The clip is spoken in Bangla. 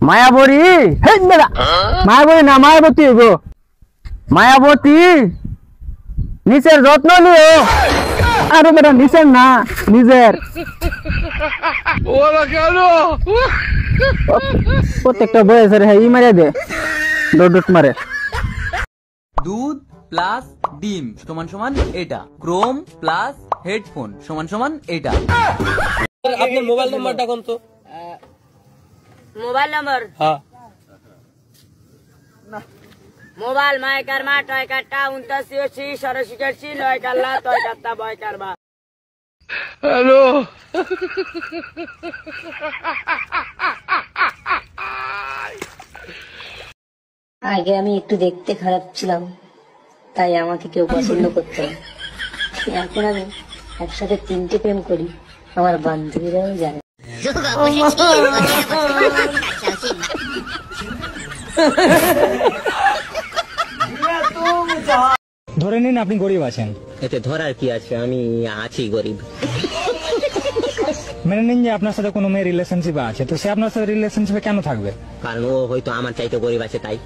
মায়াবরী মায়াবরী না মায়াবতী গো মায়াবতী নিচের যত্ন নিও আরে বেটা নিচের না নিজের প্রত্যেকটা বয়সের হ্যাঁ ই মারে দে ডট মারে দুধ প্লাস ডিম সমান সমান এটা ক্রোম প্লাস হেডফোন সমান সমান এটা আপনার মোবাইল নাম্বারটা কোন তো মোবাইল নাম্বার হ্যাঁ মোবাইল মাইকার মা টয় কাটা 79 সরস্বতী লয় কাল্লা টয় কাটা বয় কারবা হ্যালো আগে আমি একটু দেখতে খারাপ ছিলাম, তাই আমাকে কেউ পছন্দ করতো না। এখন আমি একসাথে 3টে প্রেম করি, আমার বান্ধবীরাও জানে। ধরে নিন আপনি গরিব আছেন, এতে ধরার কি আছে, আমি আছি গরিব। মেনে নিন যে আপনার সাথে কোনো মেয়ে রিলেশনশিপ আছে, তো সে আপনার সাথে রিলেশনশিপে কেন থাকবে? কারণ ও হয়তো আমার চাইতে গরিব আছে তাই।